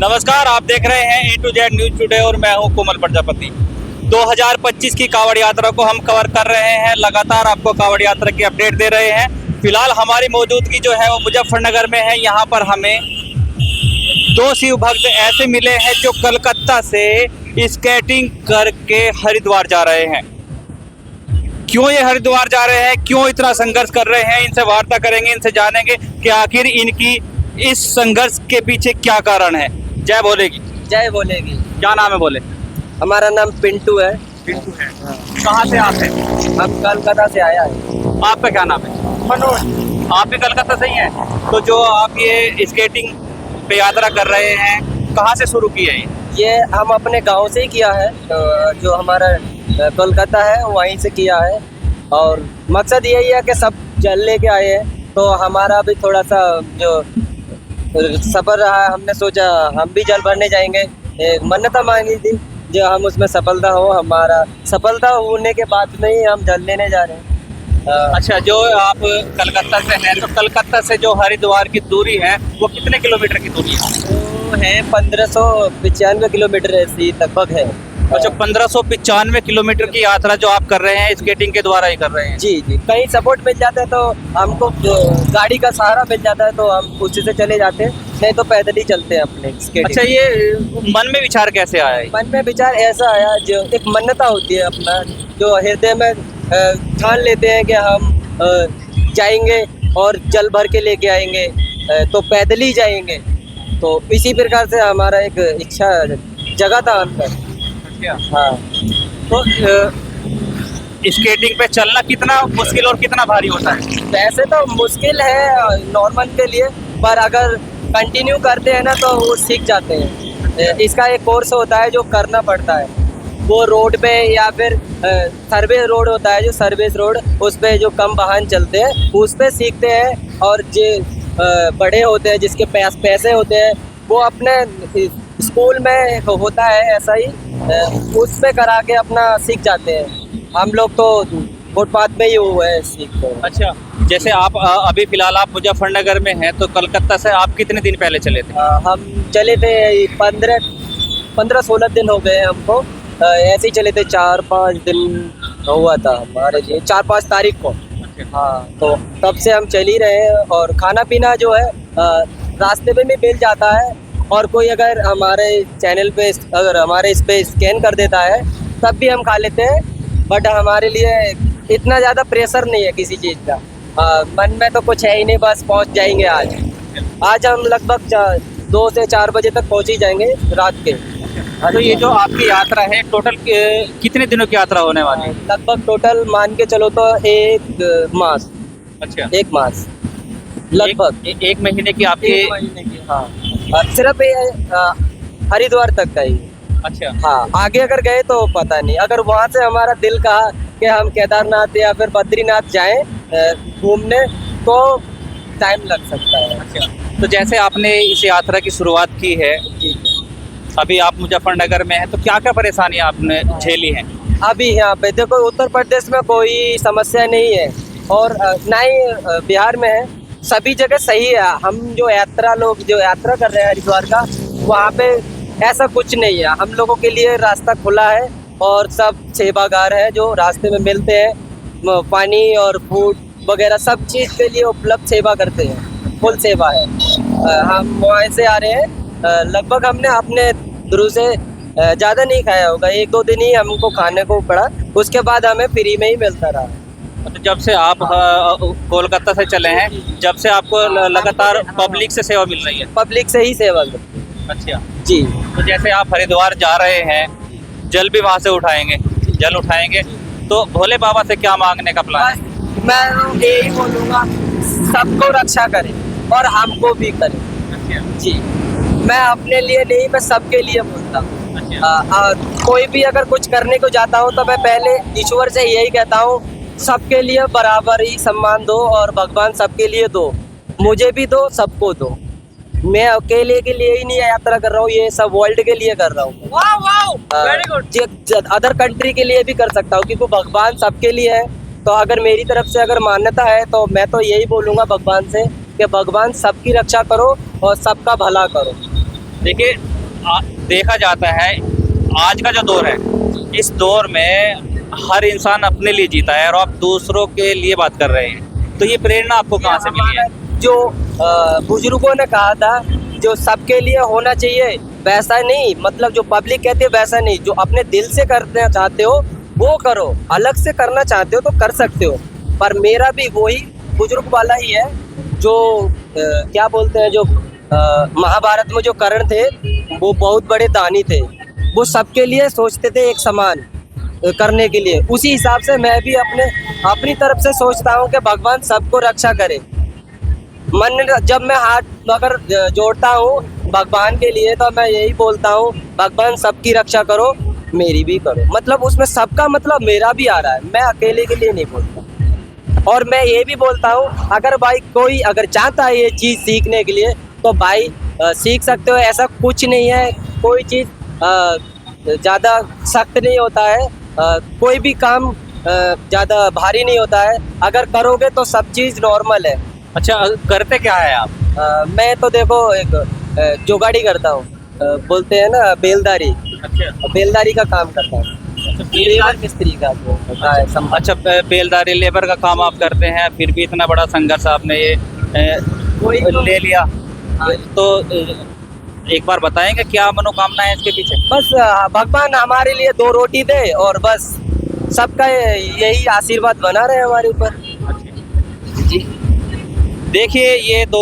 नमस्कार, आप देख रहे हैं A to Z news today और मैं हूं कोमल प्रजापति। 2025 की कांवड़ यात्रा को हम कवर कर रहे हैं, लगातार आपको कांवड़ यात्रा की अपडेट दे रहे हैं। फिलहाल हमारी मौजूदगी जो है वो मुजफ्फरनगर में है। यहाँ पर हमें दो शिव भक्त ऐसे मिले हैं जो कलकत्ता से स्केटिंग करके हरिद्वार जा रहे हैं। क्यों ये हरिद्वार जा रहे हैं, क्यों इतना संघर्ष कर रहे हैं, इनसे वार्ता करेंगे, इनसे जानेंगे कि आखिर इनकी इस संघर्ष के पीछे क्या कारण है। जय बोलेगी। जय बोलेगी। क्या नाम है बोले? हमारा नाम पिंटू है। पिंटू है। कहाँ से आप हैं? हम कलकत्ता से आया है। आपका क्या नाम है? मनोज। आप भी कलकत्ता से ही हैं? तो जो आप ये स्केटिंग पे यात्रा कर रहे हैं, कहाँ से शुरू की है ये हम अपने गांव से ही किया है, जो हमारा कोलकाता है वहीं से किया है। और मकसद यही है कि सब जल लेके आए हैं, तो हमारा भी थोड़ा सा जो सफ़र रहा है, हमने सोचा हम भी जल भरने जाएंगे। एक मन्नता मांगी थी, जो हम उसमें सफलता हो, हमारा सफलता होने के बाद में ही हम जल लेने जा रहे हैं। अच्छा, जो आप कलकत्ता से हैं, तो कलकत्ता से जो हरिद्वार की दूरी है वो कितने किलोमीटर की दूरी है? वो है 1595 किलोमीटर ऐसी लगभग है। अच्छा, 1595 किलोमीटर की यात्रा जो आप कर रहे हैं स्केटिंग के द्वारा ही कर रहे हैं? जी जी, कहीं सपोर्ट मिल जाता है तो हमको गाड़ी का सहारा मिल जाता है, तो हम उसी से चले जाते हैं, नहीं तो पैदल ही चलते हैं अपने स्केटिंग। अच्छा, ये मन में विचार कैसे आया? मन में विचार ऐसा आया, जो एक मन्नता होती है अपना, जो हृदय में ठान लेते हैं कि हम जाएंगे और जल भर के लेके आएंगे, तो पैदल ही जाएंगे। तो इसी प्रकार से हमारा एक इच्छा जगा था अंदर। हाँ, तो स्केटिंग पे चलना कितना मुश्किल और कितना भारी होता है? वैसे तो मुश्किल है नॉर्मल के लिए, पर अगर कंटिन्यू करते हैं ना तो वो सीख जाते हैं। इसका एक कोर्स होता है जो करना पड़ता है, वो रोड पे या फिर सर्विस रोड होता है, जो सर्विस रोड, उस पे जो कम वाहन चलते हैं उस पे सीखते हैं। और जो बड़े होते हैं, जिसके पास पैसे होते हैं, वो अपने स्कूल में होता है ऐसा ही, उस पे करा के अपना सीख जाते हैं। हम लोग तो फुटपाथ में ही हुए हैं सीखते हैं। अच्छा, जैसे आप अभी फिलहाल आप मुजफ्फरनगर में हैं, तो कलकत्ता से आप कितने दिन पहले चले थे? हम चले थे 15-16 दिन हो गए हमको। ऐसे ही चले थे, 4-5 दिन हुआ था हमारे लिए, 4-5 तारीख को। हाँ, तो तब से हम चल ही रहे हैं। और खाना पीना जो है रास्ते में भी मिल जाता है, और कोई अगर हमारे चैनल पे, अगर हमारे इस पे स्कैन कर देता है तब भी हम खा लेते हैं। बट हमारे लिए इतना ज़्यादा प्रेशर नहीं है किसी चीज़ का। मन में तो कुछ है ही नहीं, बस पहुंच जाएंगे। आज हम लगभग 2 से 4 बजे तक पहुंच ही जाएंगे रात के। तो ये जो आपकी यात्रा है, टोटल कितने दिनों की यात्रा होने वाली है? लगभग टोटल मान के चलो तो 1 मास। अच्छा, 1 मास लगभग। एक महीने की आपकी? 1 महीने की, हाँ। सिर्फ हरिद्वार तक का ही। अच्छा, हाँ, आगे अगर गए तो पता नहीं। अगर वहाँ से हमारा दिल कहा कि हम केदारनाथ या फिर बद्रीनाथ जाएं घूमने, तो टाइम लग सकता है। अच्छा, तो जैसे आपने इस यात्रा की शुरुआत की है, अभी आप मुजफ्फरनगर में हैं, तो क्या क्या परेशानी आपने झेली हैं? अभी यहाँ पे देखो, उत्तर प्रदेश में कोई समस्या नहीं है, और ना ही बिहार में है। सभी जगह सही है। हम जो लोग जो यात्रा कर रहे हैं हरिद्वार का, वहाँ पे ऐसा कुछ नहीं है। हम लोगों के लिए रास्ता खुला है, और सब सेवागार है जो रास्ते में मिलते हैं, पानी और फूड वगैरह सब चीज़ के लिए उपलब्ध सेवा करते हैं। फुल सेवा है। हम वहाँ से आ रहे हैं। लगभग हमने अपने गुरु से ज़्यादा नहीं खाया होगा, 1-2 दिन ही हमको खाने को पड़ा, उसके बाद हमें फ्री में ही मिलता रहा। तो जब से आप कोलकाता से चले हैं, जब से आपको लगातार पब्लिक से सेवा मिल रही है? पब्लिक से ही सेवा मिलती है। अच्छा जी। तो जैसे आप हरिद्वार जा रहे हैं, जल भी वहाँ से उठाएंगे, जल उठाएंगे, तो भोले बाबा से क्या मांगने का प्लान है? मैं यही बोलूँगा, सबको रक्षा करें और हमको भी करें। अच्छा, जी, मैं अपने लिए नहीं, मैं सबके लिए बोलता हूँ। कोई भी अगर कुछ करने को जाता हूँ तो मैं पहले ईश्वर से यही कहता हूँ, सबके लिए बराबर ही सम्मान दो, और भगवान सबके लिए दो, मुझे भी दो, सबको दो। मैं अकेले के लिए ही नहीं यात्रा कर रहा हूँ, ये सब वर्ल्ड के लिए कर रहा हूँ। वाह वाह, वेरी गुड। अदर कंट्री के लिए भी कर सकता हूँ, क्योंकि भगवान सबके लिए है। तो अगर मेरी तरफ से अगर मान्यता है, तो मैं तो यही बोलूँगा भगवान से कि भगवान सबकी रक्षा करो और सबका भला करो। देखिए, देखा जाता है आज का जो दौर है, इस दौर में हर इंसान अपने लिए जीता है और आप दूसरों के लिए बात कर रहे हैं, तो ये प्रेरणा आपको कहाँ से मिली है? जो बुजुर्गों ने कहा था, जो सबके लिए होना चाहिए वैसा नहीं, मतलब जो पब्लिक कहती है वैसा नहीं, जो अपने दिल से करना चाहते हो वो करो, अलग से करना चाहते हो तो कर सकते हो। पर मेरा भी वही बुजुर्ग वाला ही है जो क्या बोलते हैं, जो महाभारत में जो कर्ण थे वो बहुत बड़े दानी थे, वो सबके लिए सोचते थे एक समान करने के लिए। उसी हिसाब से मैं भी अपनी तरफ से सोचता हूँ कि भगवान सबको रक्षा करे। जब मैं हाथ अगर जोड़ता हूँ भगवान के लिए तो मैं यही बोलता हूँ, भगवान सबकी रक्षा करो, मेरी भी करो। मतलब उसमें सबका मतलब मेरा भी आ रहा है, मैं अकेले के लिए नहीं बोलता। और मैं ये भी बोलता हूँ अगर भाई कोई अगर चाहता है ये चीज़ सीखने के लिए तो भाई सीख सकते हो, ऐसा कुछ नहीं है। कोई चीज़ ज़्यादा सख्त नहीं होता है, कोई भी काम ज़्यादा भारी नहीं होता है, अगर करोगे तो सब चीज़ नॉर्मल है। अच्छा, करते क्या है आप? मैं तो देखो एक जुगाड़ी करता हूँ, बोलते हैं ना बेलदारी, अच्छा, बेलदारी का काम करता हूँ। लेबर मिस्त्री का जो होता है अच्छा, बेलदारी लेबर का काम आप करते हैं, फिर भी इतना बड़ा संघर्ष आपने ये वही तो। ले लिया, तो एक बार बताएंगे क्या मनोकामना है इसके पीछे? बस भगवान हमारे लिए 2 रोटी दे और बस सबका यही आशीर्वाद बना रहे हमारे ऊपर। जी, देखिए ये 2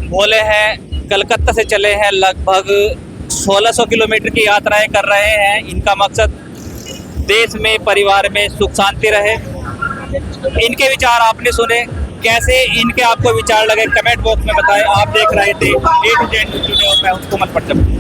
भोले हैं, कलकत्ता से चले हैं, लगभग 1600 किलोमीटर की यात्राएं कर रहे हैं। इनका मकसद देश में परिवार में सुख शांति रहे। इनके विचार आपने सुने, कैसे इनके आपको विचार लगे कमेंट बॉक्स में बताएं। आप देख रहे थे A to Z news today और मैं हूं कोमल प्रजापति।